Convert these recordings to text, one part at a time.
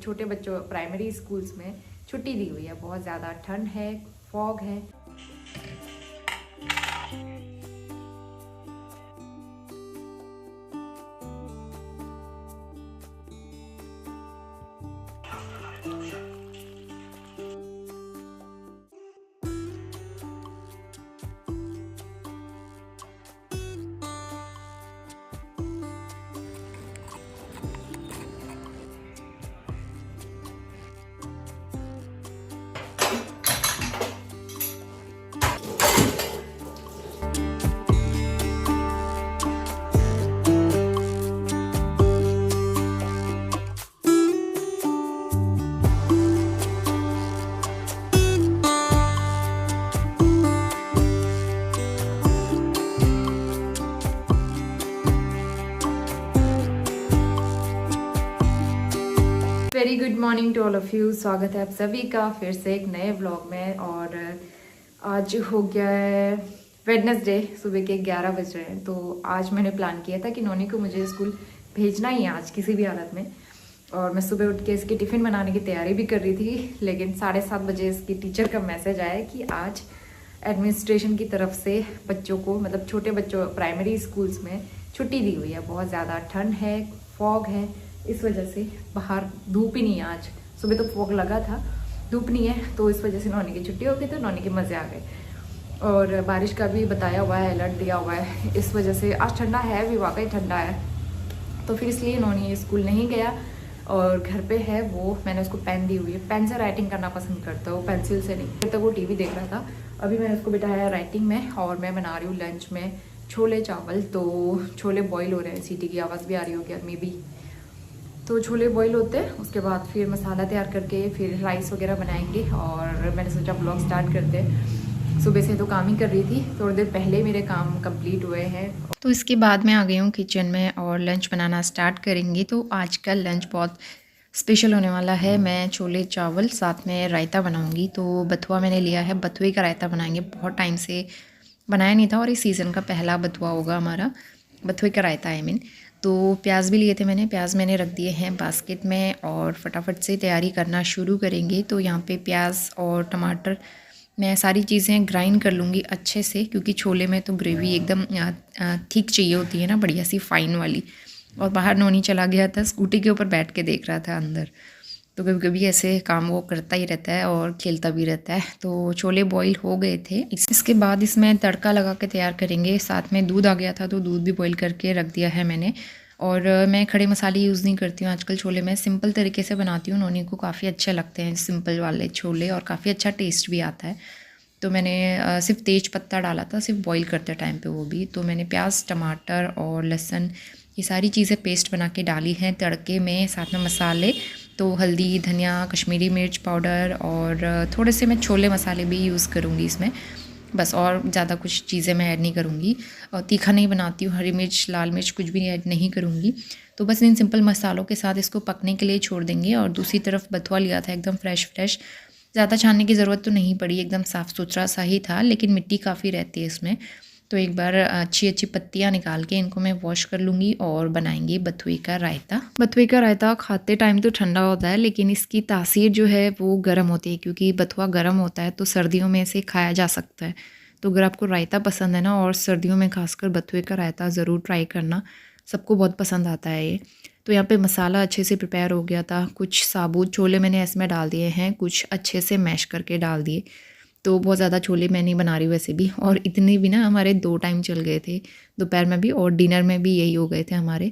छोटे बच्चों primary schools में छुट्टी दी हुई है। बहुत ज़्यादा ठंड है, फॉग है। Very good morning to all of you. स्वागत है आप सभी का फिर से एक नए व्लॉग में। और आज हो गया है वेडनेसडे, सुबह के 11 बज रहे हैं। तो आज मैंने प्लान किया था कि नोनी को मुझे स्कूल भेजना ही है आज किसी भी हालत में। और मैं सुबह उठ के इसकी टिफ़िन बनाने की तैयारी भी कर रही थी, लेकिन 7:30 बजे इसकी टीचर का मैसेज आया कि आज एडमिनिस्ट्रेशन की तरफ से बच्चों को, मतलब छोटे बच्चों प्राइमरी स्कूल्स में छुट्टी दी हुई है। बहुत ज़्यादा ठंड है, फॉग है, इस वजह से बाहर धूप ही नहीं है। आज सुबह तो फॉग लगा था, धूप नहीं है, तो इस वजह से नौनी की छुट्टी हो गई। तो नौनी के मज़े आ गए। और बारिश का भी बताया हुआ है, अलर्ट दिया हुआ है। इस वजह से आज ठंडा है भी, वाकई ठंडा है। तो फिर इसलिए नौनी स्कूल नहीं गया और घर पे है वो। मैंने उसको पेन दी हुई है, पेन से राइटिंग करना पसंद करता है वो, पेंसिल से नहीं। फिर तक वो टीवी देख रहा था। अभी मैंने उसको बिठाया राइटिंग में और मैं बना रही हूँ लंच में छोले चावल। तो छोले बॉईल हो रहे हैं, सीटी की आवाज़ भी आ रही होगी मे बी। तो छोले बॉईल होते हैं, उसके बाद फिर मसाला तैयार करके फिर राइस वगैरह बनाएंगे। और मैंने सोचा ब्लॉग स्टार्ट करते हैं। सुबह से तो काम ही कर रही थी, थोड़ी देर पहले मेरे काम कंप्लीट हुए हैं। तो इसके बाद मैं आ गई हूँ किचन में और लंच बनाना स्टार्ट करेंगे। तो आज का लंच बहुत स्पेशल होने वाला है। मैं छोले चावल साथ में रायता बनाऊँगी। तो बथुआ मैंने लिया है, बथुए का रायता बनाएंगे। बहुत टाइम से बनाया नहीं था और इस सीज़न का पहला बथुआ होगा हमारा, बथुए का रायता आई मीन। तो प्याज भी लिए थे मैंने, प्याज मैंने रख दिए हैं बास्केट में और फटाफट से तैयारी करना शुरू करेंगे। तो यहाँ पे प्याज और टमाटर मैं सारी चीज़ें ग्राइंड कर लूँगी अच्छे से, क्योंकि छोले में तो ग्रेवी एकदम ठीक चाहिए होती है ना, बढ़िया सी फाइन वाली। और बाहर नोनी चला गया था, स्कूटी के ऊपर बैठ के देख रहा था अंदर। तो कभी कभी ऐसे काम वो करता ही रहता है और खेलता भी रहता है। तो छोले बॉईल हो गए थे। इसके बाद इसमें तड़का लगा के तैयार करेंगे। साथ में दूध आ गया था तो दूध भी बॉईल करके रख दिया है मैंने। और मैं खड़े मसाले यूज़ नहीं करती हूँ आजकल छोले में, सिंपल तरीके से बनाती हूँ। नोनी को काफ़ी अच्छे लगते हैं सिंपल वाले छोले और काफ़ी अच्छा टेस्ट भी आता है। तो मैंने सिर्फ तेज पत्ता डाला था, सिर्फ बॉईल करते टाइम पे वो भी। तो मैंने प्याज, टमाटर और लहसुन ये सारी चीज़ें पेस्ट बना के डाली हैं तड़के में। साथ में मसाले तो हल्दी, धनिया, कश्मीरी मिर्च पाउडर और थोड़े से मैं छोले मसाले भी यूज़ करूँगी इसमें, बस। और ज़्यादा कुछ चीज़ें मैं ऐड नहीं करूँगी। और तीखा नहीं बनाती हूँ, हरी मिर्च, लाल मिर्च कुछ भी ऐड नहीं करूँगी। तो बस इन सिंपल मसालों के साथ इसको पकने के लिए छोड़ देंगे। और दूसरी तरफ बथुआ लिया था एकदम फ्रेश, ज़्यादा छानने की ज़रूरत तो नहीं पड़ी, एकदम साफ़ सुथरा सा ही था, लेकिन मिट्टी काफ़ी रहती है इसमें। तो एक बार अच्छी अच्छी पत्तियाँ निकाल के इनको मैं वॉश कर लूँगी और बनाएंगे बथुए का रायता। बथुए का रायता खाते टाइम तो ठंडा होता है, लेकिन इसकी तासीर जो है वो गर्म होती है, क्योंकि बथुआ गर्म होता है तो सर्दियों में इसे खाया जा सकता है। तो अगर आपको रायता पसंद है ना, और सर्दियों में खासकर बथुए का रायता ज़रूर ट्राई करना, सबको बहुत पसंद आता है ये। तो यहाँ पे मसाला अच्छे से प्रिपेयर हो गया था। कुछ साबुत छोले मैंने इसमें डाल दिए हैं, कुछ अच्छे से मैश करके डाल दिए। तो बहुत ज़्यादा छोले मैं नहीं बना रही वैसे भी, और इतने भी ना हमारे 2 टाइम चल गए थे, दोपहर में भी और डिनर में भी यही हो गए थे हमारे।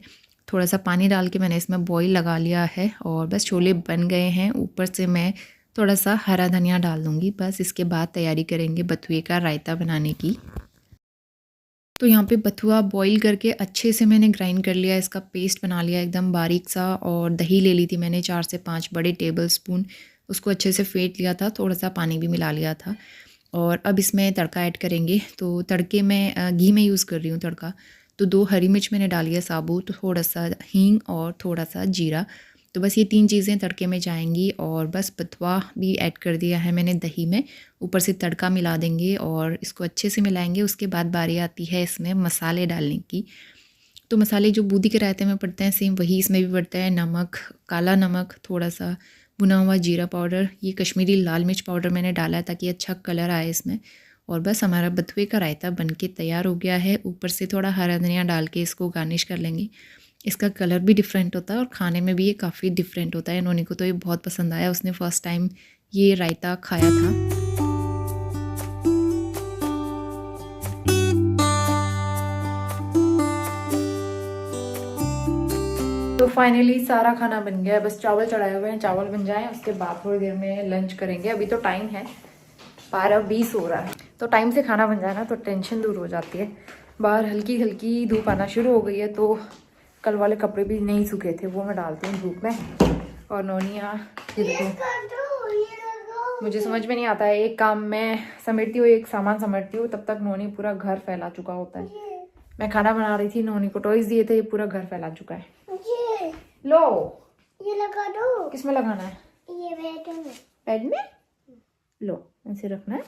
थोड़ा सा पानी डाल के मैंने इसमें बॉईल लगा लिया है और बस छोले बन गए हैं। ऊपर से मैं थोड़ा सा हरा धनिया डाल दूँगी, बस। इसके बाद तैयारी करेंगे बथुए का रायता बनाने की। तो यहाँ पे बथुआ बॉईल करके अच्छे से मैंने ग्राइंड कर लिया, इसका पेस्ट बना लिया एकदम बारीक सा। और दही ले ली थी मैंने 4 से 5 बड़े टेबल स्पून, उसको अच्छे से फेंट लिया था, थोड़ा सा पानी भी मिला लिया था। और अब इसमें तड़का ऐड करेंगे। तो तड़के में घी में यूज़ कर रही हूँ तड़का। तो 2 हरी मिर्च मैंने डाली है साबुत, थोड़ा सा हींग और थोड़ा सा जीरा। तो बस ये 3 चीज़ें तड़के में जाएंगी। और बस बथुआ भी ऐड कर दिया है मैंने दही में। ऊपर से तड़का मिला देंगे और इसको अच्छे से मिलाएंगे। उसके बाद बारी आती है इसमें मसाले डालने की। तो मसाले जो बूंदी के रायते में पड़ते हैं सेम वही इसमें भी पड़ता है। नमक, काला नमक, थोड़ा सा भुना हुआ जीरा पाउडर, ये कश्मीरी लाल मिर्च पाउडर मैंने डाला है ताकि अच्छा कलर आए इसमें। और बस हमारा बथुए का रायता बनके तैयार हो गया है। ऊपर से थोड़ा हरा धनिया डाल के इसको गार्निश कर लेंगे। इसका कलर भी डिफरेंट होता है और खाने में भी ये काफ़ी डिफरेंट होता है। नोनी को तो ये बहुत पसंद आया, उसने फ़र्स्ट टाइम ये रायता खाया था। तो फाइनली सारा खाना बन गया है, बस चावल चढ़ाए हुए हैं, चावल बन जाए उसके बाद थोड़ी देर में लंच करेंगे। अभी तो टाइम है 12:20 हो रहा है, तो टाइम से खाना बन जाए ना तो टेंशन दूर हो जाती है। बाहर हल्की हल्की धूप आना शुरू हो गई है, तो कल वाले कपड़े भी नहीं सूखे थे वो मैं डालती हूँ धूप में। और नोनिया ये देखो, मुझे समझ में नहीं आता है, एक काम मैं समेटती हूँ, एक सामान समेटती हूँ, तब तक नोनी पूरा घर फैला चुका होता है। मैं खाना बना रही थी, नोनी को टॉयज दिए थे, ये पूरा घर फैला चुका है। लो ये लगा दो। किसमें लगाना है? ये बेड में। बेड में लो, ऐसे रखना है।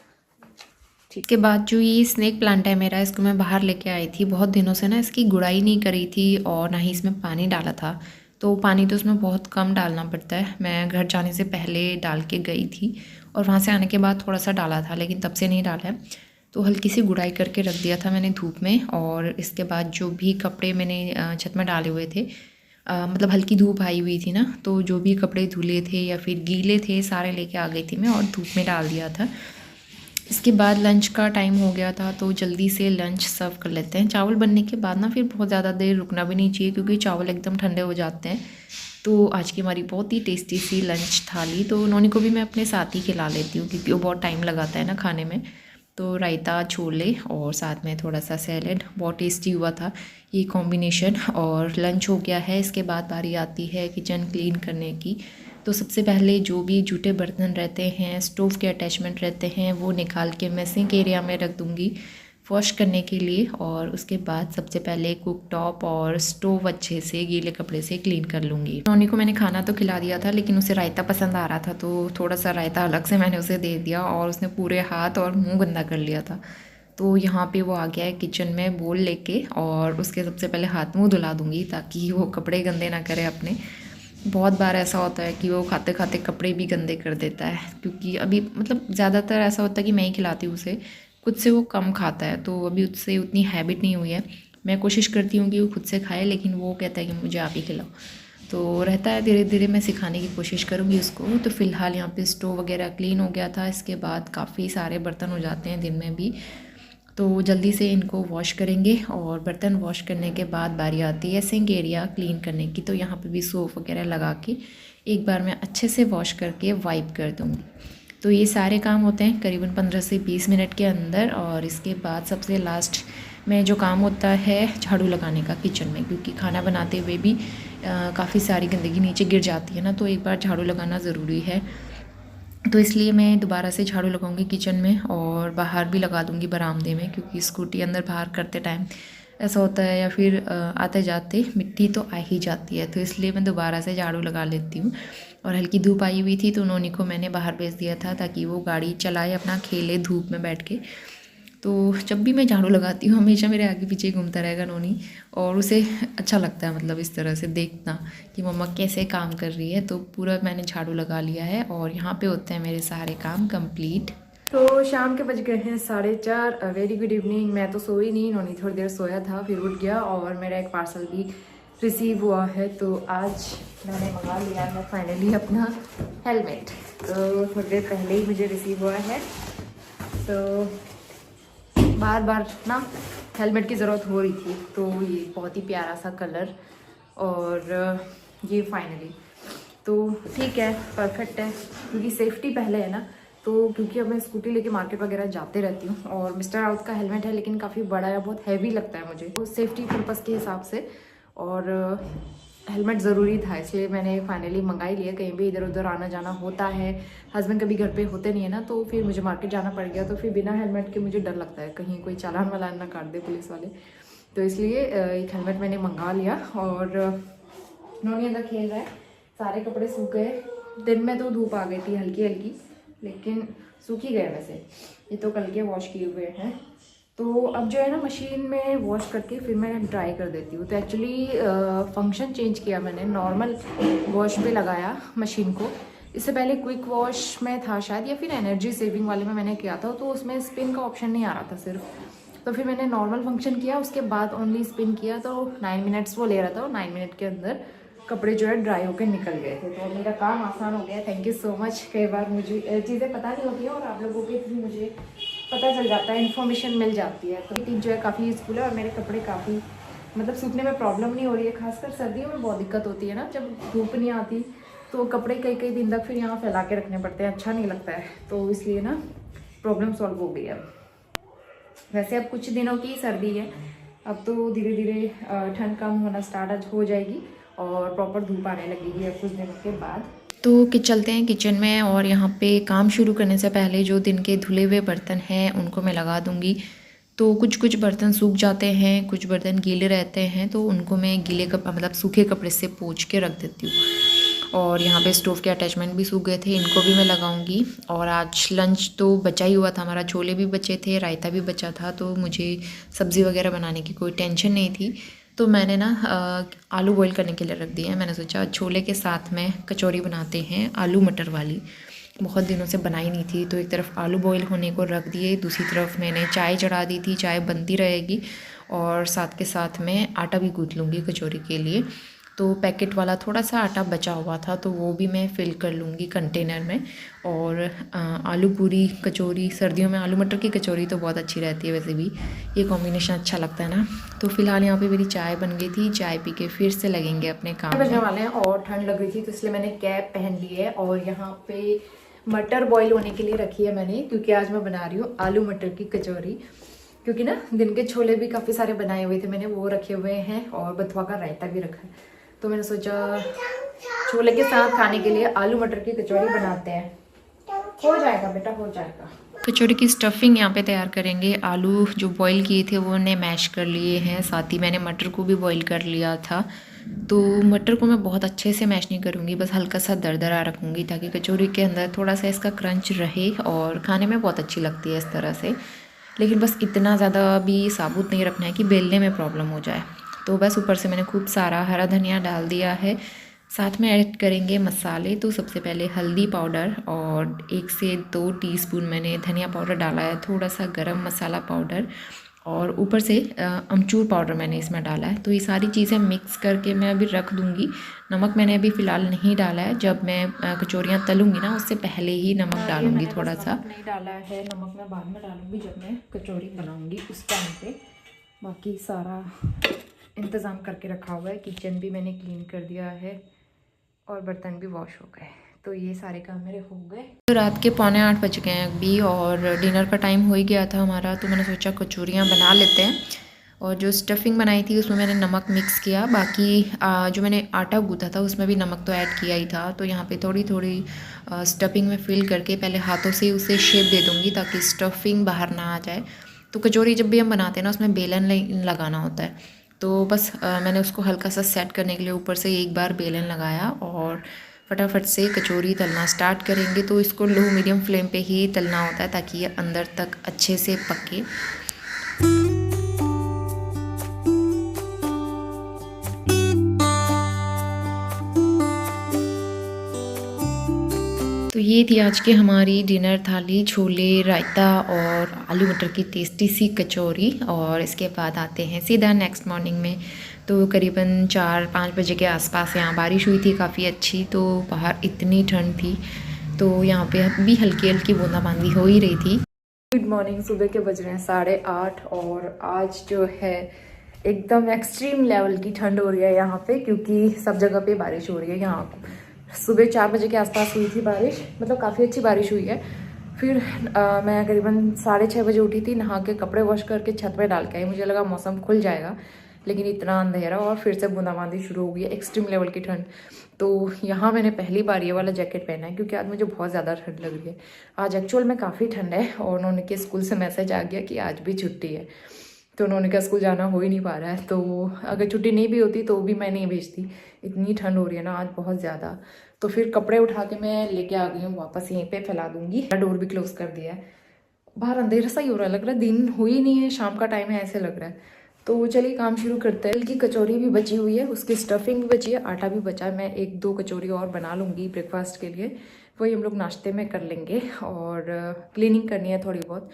ठीक। के बाद जो ये स्नेक प्लांट है मेरा, इसको मैं बाहर लेके आई थी। बहुत दिनों से ना इसकी गुड़ाई नहीं करी थी और ना ही इसमें पानी डाला था, तो पानी तो उसमें बहुत कम डालना पड़ता है। मैं घर जाने से पहले डाल के गई थी और वहाँ से आने के बाद थोड़ा सा डाला था, लेकिन तब से नहीं डाला है। तो हल्की सी गुड़ाई करके रख दिया था मैंने धूप में। और इसके बाद जो भी कपड़े मैंने छत में डाले हुए थे, मतलब हल्की धूप आई हुई थी ना, तो जो भी कपड़े धुले थे या फिर गीले थे सारे लेके आ गई थी मैं और धूप में डाल दिया था। इसके बाद लंच का टाइम हो गया था, तो जल्दी से लंच सर्व कर लेते हैं। चावल बनने के बाद ना फिर बहुत ज़्यादा देर रुकना भी नहीं चाहिए, क्योंकि चावल एकदम ठंडे हो जाते हैं। तो आज की हमारी बहुत ही टेस्टी सी लंच थाली, तो नोनी को भी मैं अपने साथ ही खिला लेती हूँ क्योंकि वो बहुत टाइम लगाता है ना खाने में। तो रायता, छोले और साथ में थोड़ा सा सैलेड, बहुत टेस्टी हुआ था ये कॉम्बिनेशन। और लंच हो गया है। इसके बाद बारी आती है किचन क्लीन करने की। तो सबसे पहले जो भी जूठे बर्तन रहते हैं, स्टोव के अटैचमेंट रहते हैं, वो निकाल के मैं सिंक एरिया में रख दूँगी वॉश करने के लिए। और उसके बाद सबसे पहले कुक टॉप और स्टोव अच्छे से गीले कपड़े से क्लीन कर लूँगी। नोनी को मैंने खाना तो खिला दिया था, लेकिन उसे रायता पसंद आ रहा था, तो थोड़ा सा रायता अलग से मैंने उसे दे दिया और उसने पूरे हाथ और मुँह गंदा कर लिया था। तो यहाँ पे वो आ गया है किचन में बोल लेके, और उसके सबसे पहले हाथ मुँह धुला दूँगी ताकि वो कपड़े गंदे ना करे अपने। बहुत बार ऐसा होता है कि वो खाते खाते कपड़े भी गंदे कर देता है, क्योंकि अभी मतलब ज़्यादातर ऐसा होता है कि मैं ही खिलाती हूँ उसे, खुद से वो कम खाता है, तो अभी उससे उतनी हैबिट नहीं हुई है। मैं कोशिश करती हूँ कि वो खुद से खाए, लेकिन वो कहता है कि मुझे आप ही खिलाओ। तो रहता है, धीरे धीरे मैं सिखाने की कोशिश करूँगी उसको। तो फ़िलहाल यहाँ पे स्टोव वगैरह क्लीन हो गया था। इसके बाद काफ़ी सारे बर्तन हो जाते हैं दिन में भी, तो जल्दी से इनको वॉश करेंगे। और बर्तन वॉश करने के बाद बारी आती है सिंक एरिया क्लीन करने की। तो यहाँ पे भी सोप वगैरह लगा के एक बार मैं अच्छे से वॉश करके वाइप कर दूँगी। तो ये सारे काम होते हैं करीबन 15 से 20 मिनट के अंदर। और इसके बाद सबसे लास्ट में जो काम होता है झाड़ू लगाने का किचन में, क्योंकि खाना बनाते हुए भी काफ़ी सारी गंदगी नीचे गिर जाती है ना, तो एक बार झाड़ू लगाना ज़रूरी है। तो इसलिए मैं दोबारा से झाड़ू लगाऊंगी किचन में और बाहर भी लगा दूंगी बरामदे में, क्योंकि स्कूटी अंदर बाहर करते टाइम ऐसा होता है, या फिर आते जाते मिट्टी तो आ ही जाती है, तो इसलिए मैं दोबारा से झाड़ू लगा लेती हूँ। और हल्की धूप आई हुई थी, तो नोनी को मैंने बाहर भेज दिया था ताकि वो गाड़ी चलाए, अपना खेले धूप में बैठ के। तो जब भी मैं झाड़ू लगाती हूँ हमेशा मेरे आगे पीछे घूमता रहेगा नोनी, और उसे अच्छा लगता है मतलब इस तरह से देखना कि मम्मा कैसे काम कर रही है। तो पूरा मैंने झाड़ू लगा लिया है और यहाँ पे होते हैं मेरे सारे काम कंप्लीट। तो शाम के बज गए हैं 4:30। Very good evening. मैं तो सोई नहीं, नोनी थोड़ी देर सोया था फिर उठ गया, और मेरा एक पार्सल भी रिसीव हुआ है। तो आज मैंने मंगा लिया है फाइनली अपना हेलमेट। तो थोड़ी देर पहले ही मुझे रिसीव हुआ है। तो बार बार ना हेलमेट की ज़रूरत हो रही थी, तो ये बहुत ही प्यारा सा कलर, और ये फाइनली तो ठीक है, परफेक्ट है, क्योंकि सेफ्टी पहले है ना। तो क्योंकि अब मैं स्कूटी लेके मार्केट वगैरह जाते रहती हूँ, और मिस्टर राउत का हेलमेट है लेकिन काफ़ी बड़ा है, बहुत हैवी लगता है मुझे, तो सेफ्टी पर्पज़ के हिसाब से और हेलमेट ज़रूरी था, इसलिए मैंने फाइनली मंगा ही लिया। कहीं भी इधर उधर आना जाना होता है, हस्बैंड कभी घर पे होते नहीं है ना, तो फिर मुझे मार्केट जाना पड़ गया, तो फिर बिना हेलमेट के मुझे डर लगता है कहीं कोई चालान वालान ना काट दे पुलिस वाले। तो इसलिए एक हेलमेट मैंने मंगा लिया। और नोनी अंदर खेल रहा है, सारे कपड़े सूख गए। दिन में तो धूप आ गई थी हल्की हल्की, लेकिन सूख ही गए वैसे। ये तो कल के वॉश किए हुए हैं। तो अब जो है ना मशीन में वॉश करके फिर मैं ड्राई कर देती हूँ। तो एक्चुअली फंक्शन चेंज किया मैंने, नॉर्मल वॉश पे लगाया मशीन को। इससे पहले क्विक वॉश में था शायद, या फिर एनर्जी सेविंग वाले में मैंने किया था, तो उसमें स्पिन का ऑप्शन नहीं आ रहा था सिर्फ। तो फिर मैंने नॉर्मल फंक्शन किया, उसके बाद ओनली स्पिन किया, तो 9 मिनट्स वो ले रहा था, और 9 मिनट के अंदर कपड़े जो है ड्राई होकर निकल गए थे। तो मेरा काम आसान हो गया। Thank you so much. कई बार मुझे चीज़ें पता नहीं होती हैं और आप लोगों के थ्रू मुझे पता चल जाता है, इन्फॉर्मेशन मिल जाती है। तो टिप जो है काफ़ी यूज़फुल है, और मेरे कपड़े काफ़ी मतलब सूखने में प्रॉब्लम नहीं हो रही है। खासकर सर्दियों में बहुत दिक्कत होती है ना, जब धूप नहीं आती तो कपड़े कई कई दिन तक फिर यहाँ फैला के रखने पड़ते हैं, अच्छा नहीं लगता है। तो इसलिए ना प्रॉब्लम सॉल्व हो गई है। वैसे अब कुछ दिनों की सर्दी है, अब तो धीरे धीरे ठंड कम होना स्टार्ट हो जाएगी और प्रॉपर धूप आने लगेगी अब कुछ दिनों के बाद। तो चलते हैं किचन में, और यहाँ पे काम शुरू करने से पहले जो दिन के धुले हुए बर्तन हैं उनको मैं लगा दूँगी। तो कुछ कुछ बर्तन सूख जाते हैं, कुछ बर्तन गीले रहते हैं, तो उनको मैं गीले मतलब सूखे कपड़े से पोंछ के रख देती हूँ। और यहाँ पे स्टोव के अटैचमेंट भी सूख गए थे, इनको भी मैं लगाऊंगी। और आज लंच तो बचा ही हुआ था हमारा, छोले भी बचे थे, रायता भी बचा था, तो मुझे सब्ज़ी वगैरह बनाने की कोई टेंशन नहीं थी। तो मैंने ना आलू बॉईल करने के लिए रख दिए हैं। मैंने सोचा छोले के साथ में कचौरी बनाते हैं, आलू मटर वाली, बहुत दिनों से बनाई नहीं थी। तो एक तरफ आलू बॉईल होने को रख दिए, दूसरी तरफ मैंने चाय चढ़ा दी थी, चाय बनती रहेगी, और साथ के साथ में आटा भी गूँथ लूँगी कचौरी के लिए। तो पैकेट वाला थोड़ा सा आटा बचा हुआ था, तो वो भी मैं फिल कर लूँगी कंटेनर में। और आलू पूरी कचौरी, सर्दियों में आलू मटर की कचौरी तो बहुत अच्छी रहती है, वैसे भी ये कॉम्बिनेशन अच्छा लगता है ना। तो फिलहाल यहाँ पे मेरी चाय बन गई थी, चाय पी के फिर से लगेंगे अपने काम बजने वाले हैं। और ठंड लग रही थी तो इसलिए मैंने कैप पहन ली है, और यहाँ पे मटर बॉईल होने के लिए रखी है मैंने, क्योंकि आज मैं बना रही हूँ आलू मटर की कचौरी। क्योंकि ना दिन के छोले भी काफ़ी सारे बनाए हुए थे मैंने, वो रखे हुए हैं, और बथुआ का रायता भी रखा है। तो मैंने सोचा छोले के साथ खाने के लिए आलू मटर की कचौरी बनाते हैं। हो जाएगा बेटा, हो जाएगा। कचौरी की स्टफिंग यहाँ पे तैयार करेंगे। आलू जो बॉईल किए थे वो उन्हें मैश कर लिए हैं, साथ ही मैंने मटर को भी बॉईल कर लिया था। तो मटर को मैं बहुत अच्छे से मैश नहीं करूँगी, बस हल्का सा दरदरा रखूँगी, ताकि कचौरी के अंदर थोड़ा सा इसका क्रंच रहे, और खाने में बहुत अच्छी लगती है इस तरह से। लेकिन बस इतना ज़्यादा भी साबुत नहीं रखना है कि बेलने में प्रॉब्लम हो जाए। तो बस ऊपर से मैंने खूब सारा हरा धनिया डाल दिया है। साथ में ऐड करेंगे मसाले। तो सबसे पहले हल्दी पाउडर, और 1 से 2 टीस्पून मैंने धनिया पाउडर डाला है, थोड़ा सा गरम मसाला पाउडर, और ऊपर से अमचूर पाउडर मैंने इसमें डाला है। तो ये सारी चीज़ें मिक्स करके मैं अभी रख दूँगी। नमक मैंने अभी फ़िलहाल नहीं डाला है, जब मैं कचौरियाँ तलूँगी ना उससे पहले ही नमक डालूँगी थोड़ा सा। नहीं डाला है नमक, मैं बाद में डालूँगी जब मैं कचौरी बनाऊँगी उस टाइम पे। बाकी सारा इंतज़ाम करके रखा हुआ है, किचन भी मैंने क्लीन कर दिया है, और बर्तन भी वॉश हो गए। तो ये सारे काम मेरे हो गए। तो रात के 7:45 बज गए हैं अभी, और डिनर का टाइम हो ही गया था हमारा। तो मैंने सोचा कचौरियाँ बना लेते हैं। और जो स्टफिंग बनाई थी उसमें मैंने नमक मिक्स किया, बाकी जो मैंने आटा गूँथा था उसमें भी नमक तो ऐड किया ही था। तो यहाँ पे थोड़ी थोड़ी स्टफिंग में फिल करके पहले हाथों से उसे शेप दे दूँगी, ताकि स्टफिंग बाहर ना आ जाए। तो कचौरी जब भी हम बनाते हैं ना उसमें बेलन लगाना होता है। तो बस मैंने उसको हल्का सा सेट करने के लिए ऊपर से एक बार बेलन लगाया, और फटाफट से कचौरी तलना स्टार्ट करेंगे। तो इसको लो मीडियम फ्लेम पे ही तलना होता है, ताकि ये अंदर तक अच्छे से पके। तो ये थी आज की हमारी डिनर थाली, छोले, रायता और आलू मटर की टेस्टी सी कचौरी। और इसके बाद आते हैं सीधा नेक्स्ट मॉर्निंग में। तो करीबन 4-5 बजे के आसपास यहाँ बारिश हुई थी काफ़ी अच्छी। तो बाहर इतनी ठंड थी, तो यहाँ पे भी हल्की हल्की बूंदाबांदी हो ही रही थी। Good morning. सुबह के बज रहे हैं 8:30, और आज जो है एकदम एक्सट्रीम लेवल की ठंड हो रही है यहाँ पे, क्योंकि सब जगह पे बारिश हो रही है। यहाँ सुबह 4 बजे के आसपास हुई थी बारिश, मतलब काफ़ी अच्छी बारिश हुई है। फिर मैं करीबन 6:30 बजे उठी थी, नहा के कपड़े वॉश करके छत पे डाल के आई। मुझे लगा मौसम खुल जाएगा, लेकिन इतना अंधेरा, और फिर से बूंदाबांदी शुरू हो गई है, एक्सट्रीम लेवल की ठंड। तो यहाँ मैंने पहली बार ये वाला जैकेट पहना है, क्योंकि आज मुझे बहुत ज़्यादा ठंड लग रही है। आज एक्चुअल में काफ़ी ठंड है, और उन्होंने के स्कूल से मैसेज आ गया कि आज भी छुट्टी है। तो उन्होंने कहा स्कूल जाना हो ही नहीं पा रहा है, तो अगर छुट्टी नहीं भी होती तो भी मैं नहीं भेजती। इतनी ठंड हो रही है ना आज बहुत ज़्यादा। तो फिर कपड़े उठा के मैं लेके आ गई हूँ वापस, यहीं पे फैला दूंगी। डोर भी क्लोज कर दिया है, बाहर अंधेरा सा ही हो रहा है, लग रहा है दिन हो ही नहीं है, शाम का टाइम है ऐसे लग रहा है। तो चलिए काम शुरू करते हैं। की कचौरी भी बची हुई है, उसकी स्टफिंग भी बची है, आटा भी बचा है। मैं 1-2 कचौरी और बना लूँगी ब्रेकफास्ट के लिए, वही हम लोग नाश्ते में कर लेंगे। और क्लीनिंग करनी है थोड़ी बहुत।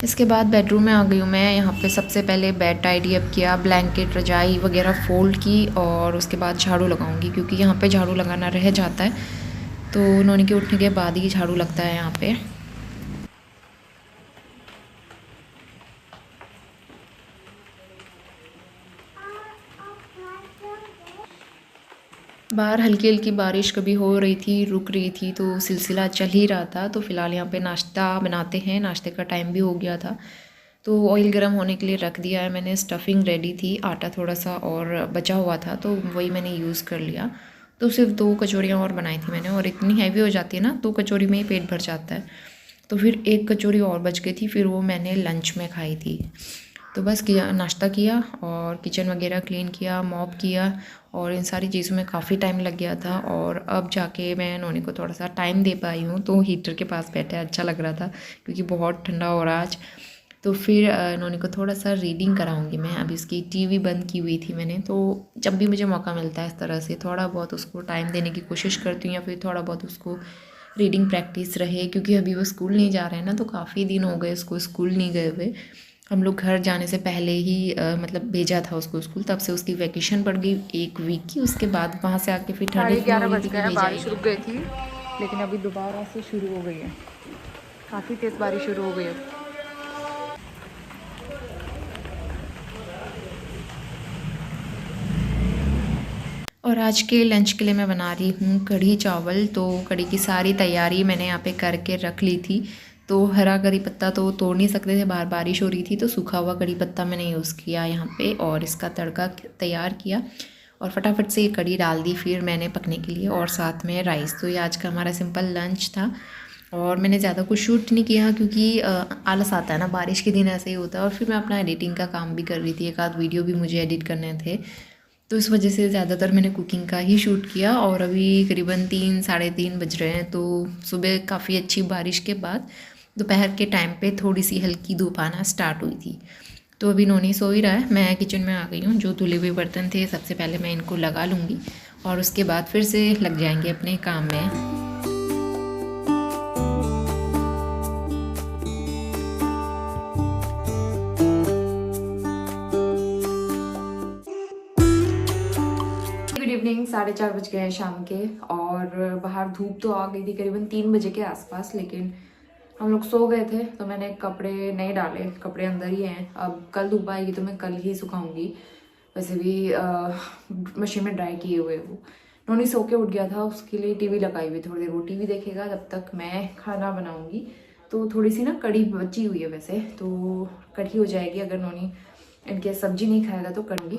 इसके बाद बेडरूम में आ गई हूँ मैं। यहाँ पे सबसे पहले बेड टाइडी अप किया, ब्लैंकेट रजाई वगैरह फोल्ड की, और उसके बाद झाड़ू लगाऊंगी क्योंकि यहाँ पे झाड़ू लगाना रह जाता है। तो नोनी के उठने के बाद ही झाड़ू लगता है यहाँ पे। बाहर हल्की हल्की बारिश कभी हो रही थी, रुक रही थी, तो सिलसिला चल ही रहा था। तो फ़िलहाल यहाँ पे नाश्ता बनाते हैं, नाश्ते का टाइम भी हो गया था। तो ऑयल गर्म होने के लिए रख दिया है मैंने। स्टफिंग रेडी थी, आटा थोड़ा सा और बचा हुआ था तो वही मैंने यूज़ कर लिया। तो सिर्फ 2 कचौरियाँ और बनाई थी मैंने, और इतनी हैवी हो जाती है ना, 2 कचौरी में ही पेट भर जाता है। तो फिर 1 कचौरी और बच गई थी, फिर वो मैंने लंच में खाई थी। तो बस किया, नाश्ता किया और किचन वगैरह क्लीन किया, मॉप किया, और इन सारी चीज़ों में काफ़ी टाइम लग गया था। और अब जाके मैं नोनी को थोड़ा सा टाइम दे पाई हूँ। तो हीटर के पास बैठे अच्छा लग रहा था क्योंकि बहुत ठंडा हो रहा आज। तो फिर नोनी को थोड़ा सा रीडिंग कराऊंगी मैं। अभी उसकी टीवी बंद की हुई थी मैंने, तो जब भी मुझे मौका मिलता है इस तरह से थोड़ा बहुत उसको टाइम देने की कोशिश करती हूँ, या फिर थोड़ा बहुत उसको रीडिंग प्रैक्टिस रहे। क्योंकि अभी वो स्कूल नहीं जा रहे हैं ना, तो काफ़ी दिन हो गए उसको स्कूल नहीं गए हुए। हम लोग घर जाने से पहले ही मतलब भेजा था उसको स्कूल, तब से उसकी वैकेशन पड़ गई 1 वीक की। उसके बाद वहाँ से आके फिर ठंड इतनी हो रही थी कि भेजा ही नहीं। बारिश रुक गई थी, लेकिन अभी दोबारा से शुरू हो गई है, काफ़ी तेज़ बारिश शुरू हो गई है। और आज के लंच के लिए मैं बना रही हूँ कढ़ी चावल। तो कढ़ी की सारी तैयारी मैंने यहाँ पे करके रख ली थी। तो हरा करी पत्ता तो तोड़ नहीं सकते थे, बाहर बारिश हो रही थी, तो सूखा हुआ कढ़ी पत्ता मैंने यूज़ किया यहाँ पे, और इसका तड़का तैयार किया और फटाफट से ये कढ़ी डाल दी फिर मैंने पकने के लिए, और साथ में राइस। तो ये आज का हमारा सिंपल लंच था। और मैंने ज़्यादा कुछ शूट नहीं किया क्योंकि आलस आता है ना, बारिश के दिन ऐसे ही होता है। और फिर मैं अपना एडिटिंग का काम भी कर रही थी, एक आध वीडियो भी मुझे एडिट करने थे, तो इस वजह से ज़्यादातर मैंने कुकिंग का ही शूट किया। और अभी करीबन 3 साढ़े 3 बज रहे हैं। तो सुबह काफ़ी अच्छी बारिश के बाद दोपहर के टाइम पे थोड़ी सी हल्की धूप आना स्टार्ट हुई थी। तो अभी नोनी सो ही रहा है, मैं किचन में आ गई हूँ। जो धुले हुए बर्तन थे सबसे पहले मैं इनको लगा लूँगी, और उसके बाद फिर से लग जाएंगे अपने काम में। गुड इवनिंग, 4:30 बज गए हैं शाम के, और बाहर धूप तो आ गई थी करीबन 3 बजे के आसपास, लेकिन हम लोग सो गए थे तो मैंने कपड़े नहीं डाले, कपड़े अंदर ही हैं। अब कल धूप आएगी तो मैं कल ही सुखाऊंगी, वैसे भी मशीन में ड्राई किए हुए। वो नोनी सो के उठ गया था, उसके लिए टीवी लगाई हुई, थोड़ी देर वो टीवी देखेगा, तब तक मैं खाना बनाऊंगी। तो थोड़ी सी ना कढ़ी बची हुई है वैसे, तो कढ़ी हो जाएगी। अगर नोनी इनके सब्जी नहीं खाएगा तो करूँगी।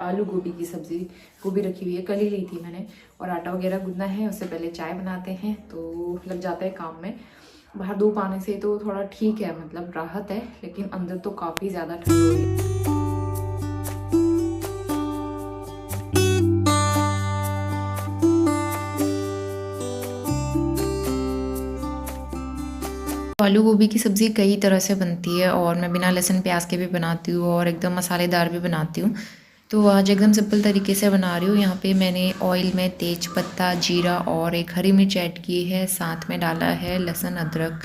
आलू गोभी की सब्जी, गोभी रखी हुई है, कल ही ली थी मैंने। और आटा वगैरह गूंदना है, उससे पहले चाय बनाते हैं तो लग जाता है काम में। बाहर धूप आने से तो थोड़ा ठीक है, मतलब राहत है, लेकिन अंदर तो काफ़ी ज़्यादा ठंड हो रही है। आलू गोभी की सब्ज़ी कई तरह से बनती है, और मैं बिना लहसुन प्याज के भी बनाती हूँ और एकदम मसालेदार भी बनाती हूँ। तो आज एकदम सिंपल तरीके से बना रही हूँ। यहाँ पे मैंने ऑयल में तेज पत्ता, जीरा और एक हरी मिर्च ऐड की है, साथ में डाला है लहसुन अदरक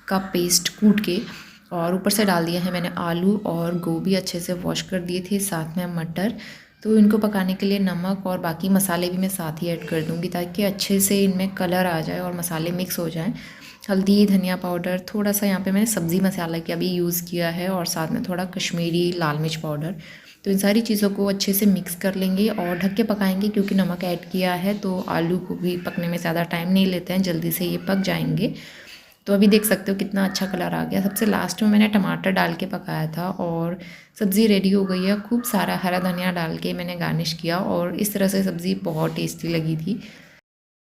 का पेस्ट कूट के, और ऊपर से डाल दिया है मैंने आलू और गोभी अच्छे से वॉश कर दिए थे, साथ में मटर। तो इनको पकाने के लिए नमक और बाकी मसाले भी मैं साथ ही ऐड कर दूँगी, ताकि अच्छे से इनमें कलर आ जाए और मसाले मिक्स हो जाएँ। हल्दी, धनिया पाउडर, थोड़ा सा यहाँ पे मैंने सब्ज़ी मसाला का भी यूज़ किया है, और साथ में थोड़ा कश्मीरी लाल मिर्च पाउडर। तो इन सारी चीज़ों को अच्छे से मिक्स कर लेंगे और ढक के पकाएंगे, क्योंकि नमक ऐड किया है तो आलू को भी पकने में ज़्यादा टाइम नहीं लेते हैं, जल्दी से ये पक जाएंगे। तो अभी देख सकते हो कितना अच्छा कलर आ गया। सबसे लास्ट में मैंने टमाटर डाल के पकाया था, और सब्ज़ी रेडी हो गई है। खूब सारा हरा धनिया डाल के मैंने गार्निश किया, और इस तरह से सब्ज़ी बहुत टेस्टी लगी थी।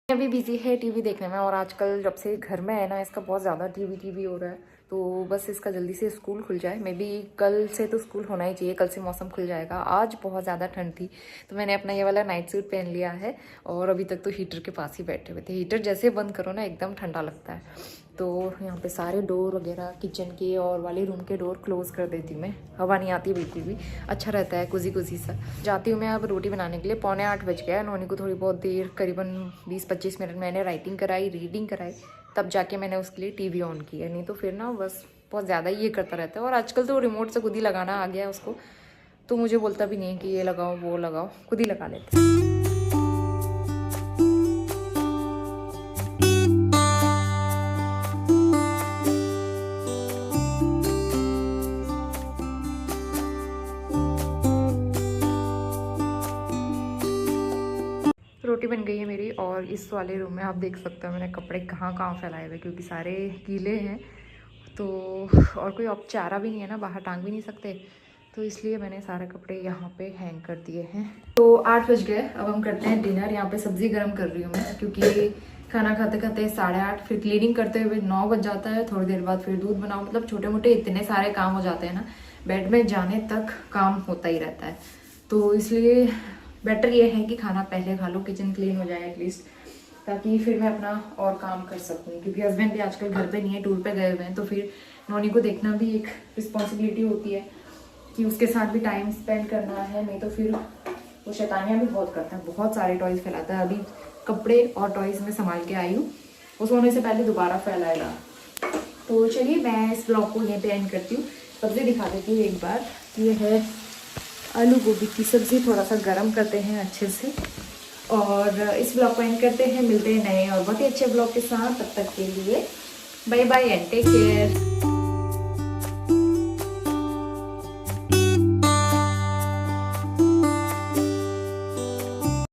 अभी बिजी है टीवी देखने में, और आजकल जब से घर में है ना, इसका बहुत ज़्यादा टीवी हो रहा है। तो बस इसका जल्दी से स्कूल खुल जाए। मे बी कल से तो स्कूल होना ही चाहिए, कल से मौसम खुल जाएगा। आज बहुत ज़्यादा ठंड थी तो मैंने अपना ये वाला नाइट सूट पहन लिया है और अभी तक तो हीटर के पास ही बैठे हुए थे। हीटर जैसे बंद करो ना एकदम ठंडा लगता है। तो यहाँ पे सारे डोर वगैरह किचन के और वाले रूम के डोर क्लोज कर देती हूँ मैं, हवा नहीं आती बिल्कुल भी, अच्छा रहता है कुजी कुजी सा। जाती हूँ मैं अब रोटी बनाने के लिए। 7:45 बज गया। नोनी को थोड़ी बहुत देर करीबन 20-25 मिनट मैंने राइटिंग कराई, रीडिंग कराई, तब जाके मैंने उसके लिए टीवी ऑन किया। नहीं तो फिर ना बस बहुत ज़्यादा ही ये करता रहता है। और आजकल तो रिमोट से खुद ही लगाना आ गया है उसको, तो मुझे बोलता भी नहीं है कि ये लगाओ वो लगाओ, खुद ही लगा लेते हैं। रोटी बन गई है मेरी और इस वाले रूम में आप देख सकते हो मैंने कपड़े कहाँ कहाँ फैलाए हुए, क्योंकि सारे गीले हैं। तो और कोई अब चारा भी नहीं है ना, बाहर टांग भी नहीं सकते, तो इसलिए मैंने सारे कपड़े यहाँ पे हैंग कर दिए हैं। तो 8 बज गए, अब हम करते हैं डिनर। यहाँ पे सब्ज़ी गर्म कर रही हूँ मैं, क्योंकि खाना खाते खाते 8:30, फिर क्लीनिंग करते हुए 9 बज जाता है। थोड़ी देर बाद फिर दूध बनाओ, मतलब छोटे मोटे इतने सारे काम हो जाते हैं ना, बेड में जाने तक काम होता ही रहता है। तो इसलिए बेटर ये है कि खाना पहले खा लो, किचन क्लीन हो जाए एटलीस्ट, ताकि फिर मैं अपना और काम कर सकूँ। क्योंकि हस्बैंड भी आजकल घर पे नहीं है, टूर पे गए हुए हैं, तो फिर नोनी को देखना भी एक रिस्पॉन्सिबिलिटी होती है कि उसके साथ भी टाइम स्पेंड करना है। नहीं तो फिर वो शैतानियाँ भी बहुत करता है, बहुत सारे टॉयज़ फैलाता है। अभी कपड़े और टॉयज़ में संभाल के आई हूँ, वो सोने से पहले दोबारा फैलाएगा। तो चलिए मैं इस ब्लॉग को यहीं पे एंड करती हूँ। सब्ज़ी दिखा देती हूँ एक बार। ये है आलू गोभी की सब्ज़ी, थोड़ा सा गर्म करते हैं अच्छे से और इस ब्लॉग को एंड करते हैं। मिलते हैं नए और बहुत ही अच्छे ब्लॉग के साथ, तब तक के लिए bye bye and take care.